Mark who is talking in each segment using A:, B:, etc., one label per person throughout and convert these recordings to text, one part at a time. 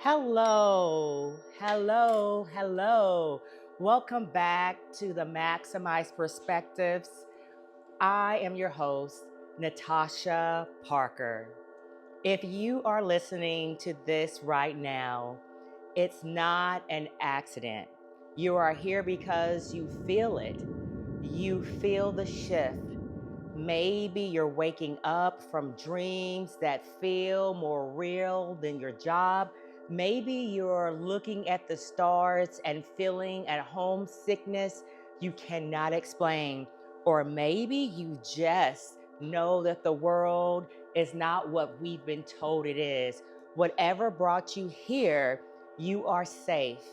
A: Hello, hello, hello. Welcome back to the Maximize Perspectives. I am your host, Natasha Parker. If you are listening to this right now, it's not an accident. You are here because you feel it. You feel the shift. Maybe you're waking up from dreams that feel more real than your job. Maybe you're looking at the stars and feeling at homesickness you cannot explain. Or maybe you just know that the world is not what we've been told it is. Whatever brought you here, you are safe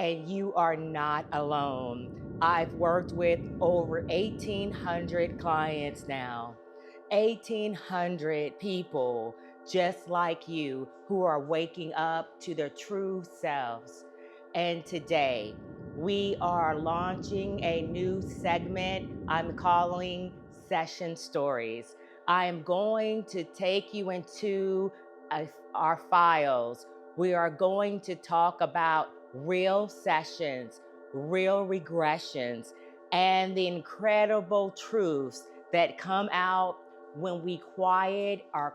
A: and you are not alone. I've worked with over 1,800 clients now, 1,800 people just like you who are waking up to their true selves. And today, we are launching a new segment I'm calling Session Stories. I am going to take you into our files. We are going to talk about real sessions, real regressions, and the incredible truths that come out when we quiet our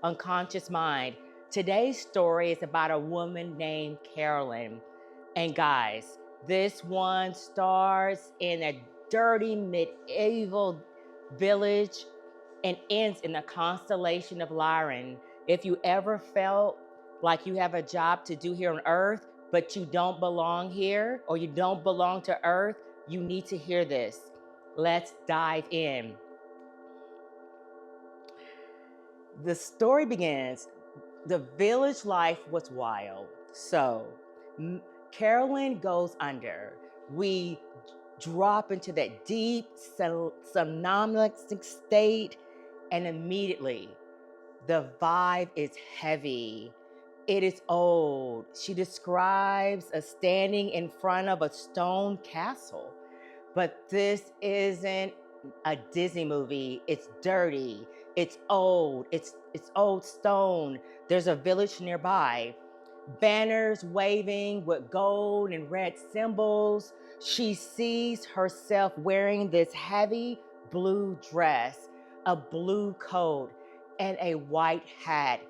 A: unconscious mind. Today's story is about a woman named Carolyn. And guys, this one stars in a dirty medieval village and ends in the constellation of Lyran. If you ever felt like you have a job to do here on Earth, but you don't belong here or you don't belong to Earth, you need to hear this. Let's dive in. The story begins. The village life was wild. So Carolyn goes under. We drop into that deep somnambulistic state, and immediately the vibe is heavy. It is old. She describes a standing in front of a stone castle. But this isn't a Disney movie. It's dirty. It's old. It's old stone. There's a village nearby. Banners waving with gold and red symbols. She sees herself wearing this heavy blue dress, a blue coat, and a white hat.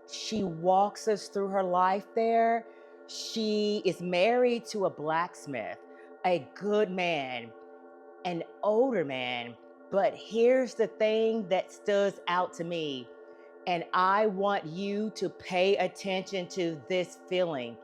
A: She walks us through her life there. She is married to a blacksmith, a good man, an older man. But here's the thing that stood out to me, and I want you to pay attention to this feeling.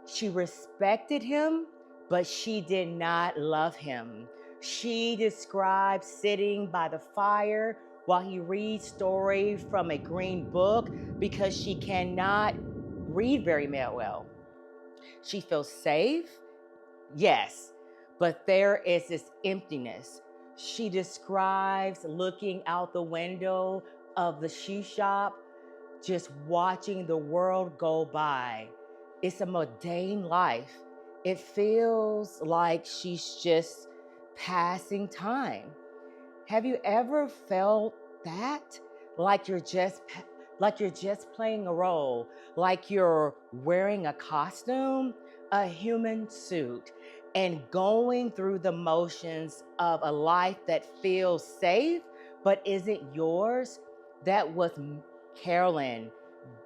A: She respected him, but she did not love him. She describes sitting by the fire while he reads stories from a green book because she cannot read very well. She feels safe, yes, but there is this emptiness. She describes looking out the window of the shoe shop, just watching the world go by. It's a mundane life. It feels like she's just passing time. Have you ever felt that? Like you're just playing a role, like you're wearing a costume, a human suit, and going through the motions of a life that feels safe but isn't yours? That was Carolyn,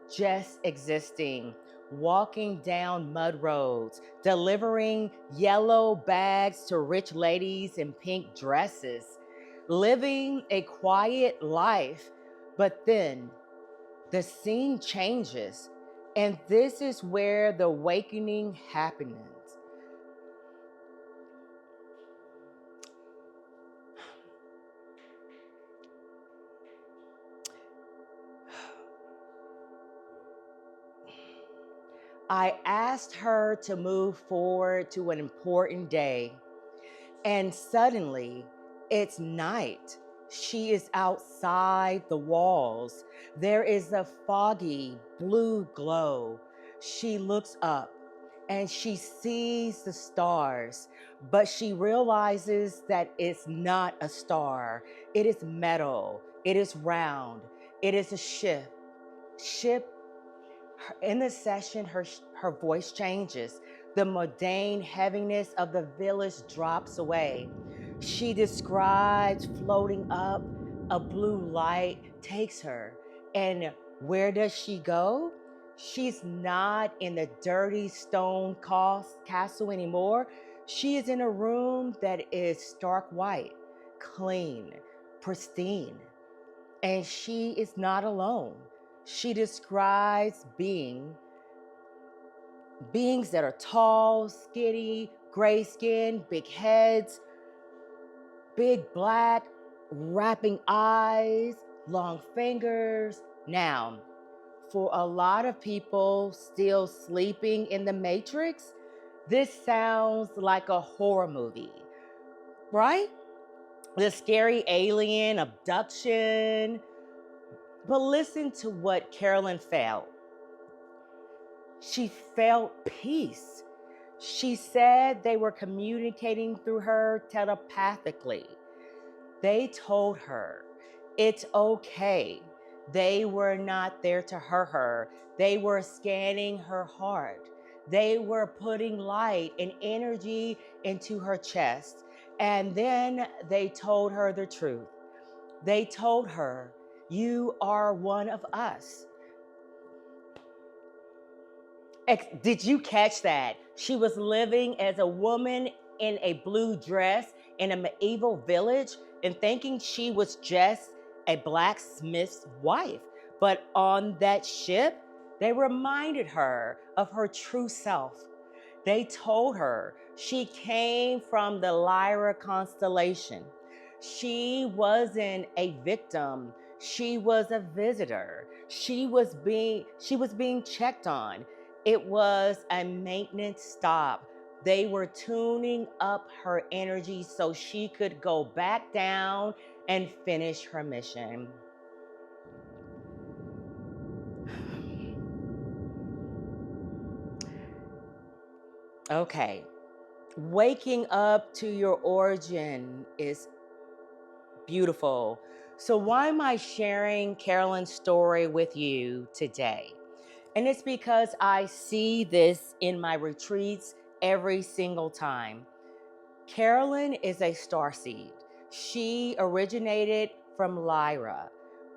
A: just existing, walking down mud roads, delivering yellow bags to rich ladies in pink dresses, living a quiet life. But then the scene changes, and this is where the awakening happens. I asked her to move forward to an important day, and suddenly it's night. She is outside the walls. There is a foggy blue glow. She looks up and she sees the stars, but she realizes that it's not a star. It is metal. It is round. It is a ship. In the session, her voice changes. The mundane heaviness of the village drops away. She describes floating up, a blue light takes her. And where does she go? She's not in the dirty stone castle anymore. She is in a room that is stark white, clean, pristine. And she is not alone. She describes beings that are tall, skinny, gray skin, big heads, big black, wrapping eyes, long fingers. Now, for a lot of people still sleeping in the Matrix, this sounds like a horror movie, right? The scary alien abduction. But listen to what Carolyn felt. She felt peace. She said they were communicating through her telepathically. They told her it's okay. They were not there to hurt her. They were scanning her heart. They were putting light and energy into her chest. And then they told her the truth. They told her, you are one of us. Did you catch that? She was living as a woman in a blue dress in a medieval village and thinking she was just a blacksmith's wife. But on that ship, they reminded her of her true self. They told her she came from the Lyra constellation. She wasn't a victim. She was a visitor. She was being checked on. It was a maintenance stop. They were tuning up her energy so she could go back down and finish her mission. Okay. Waking up to your origin is beautiful. So why am I sharing Carolyn's story with you today? And it's because I see this in my retreats every single time. Carolyn is a starseed. She originated from Lyra,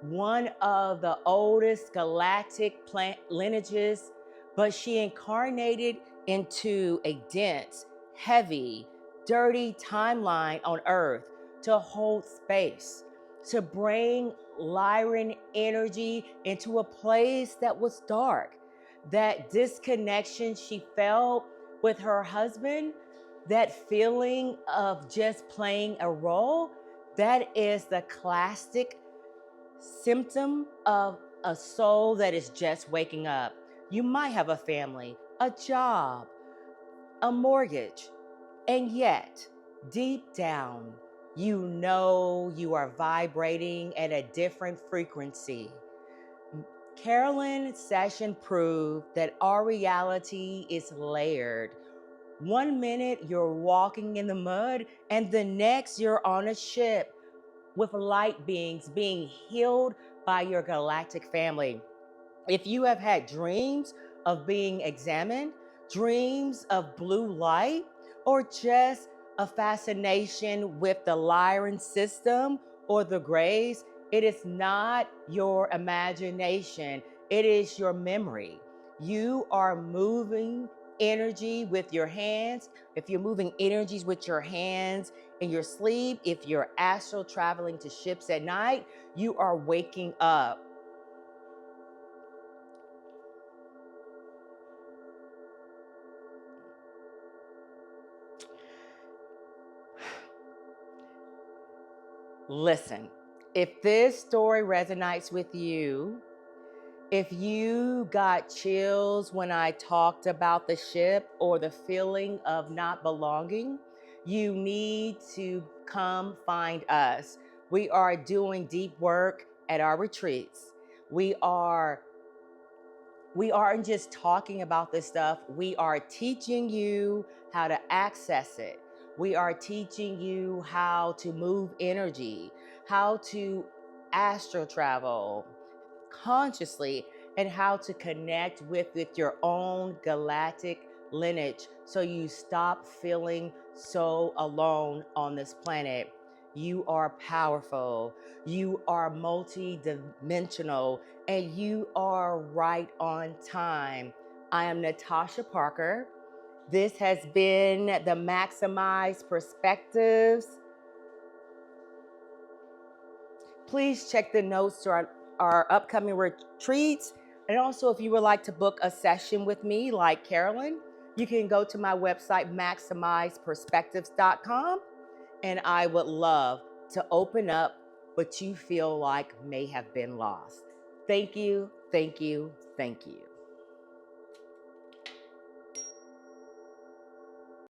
A: one of the oldest galactic plant lineages, but she incarnated into a dense, heavy, dirty timeline on Earth to hold space, to bring Lyran energy into a place that was dark. That disconnection she felt with her husband, that feeling of just playing a role, that is the classic symptom of a soul that is just waking up. You might have a family, a job, a mortgage, and yet, deep down, you know you are vibrating at a different frequency. Carolyn's session proved that our reality is layered. One minute you're walking in the mud, and the next you're on a ship with light beings being healed by your galactic family. If you have had dreams of being examined, dreams of blue light, or just a fascination with the Lyran system or the Greys, it is not your imagination, it is your memory. You are moving energy with your hands. If you're moving energies with your hands in your sleep, if you're astral traveling to ships at night, you are waking up. Listen, if this story resonates with you, if you got chills when I talked about the ship or the feeling of not belonging, you need to come find us. We are doing deep work at our retreats. We aren't just talking about this stuff. We are teaching you how to access it. We are teaching you how to move energy, how to astral travel consciously, and how to connect with your own galactic lineage so you stop feeling so alone on this planet. You are powerful, you are multi-dimensional, and you are right on time. I am Natasha Parker. This has been the Maximize Perspectives. Please check the notes to our upcoming retreats. And also, if you would like to book a session with me, like Carolyn, you can go to my website, maximizeperspectives.com. And I would love to open up what you feel like may have been lost. Thank you, thank you, thank you.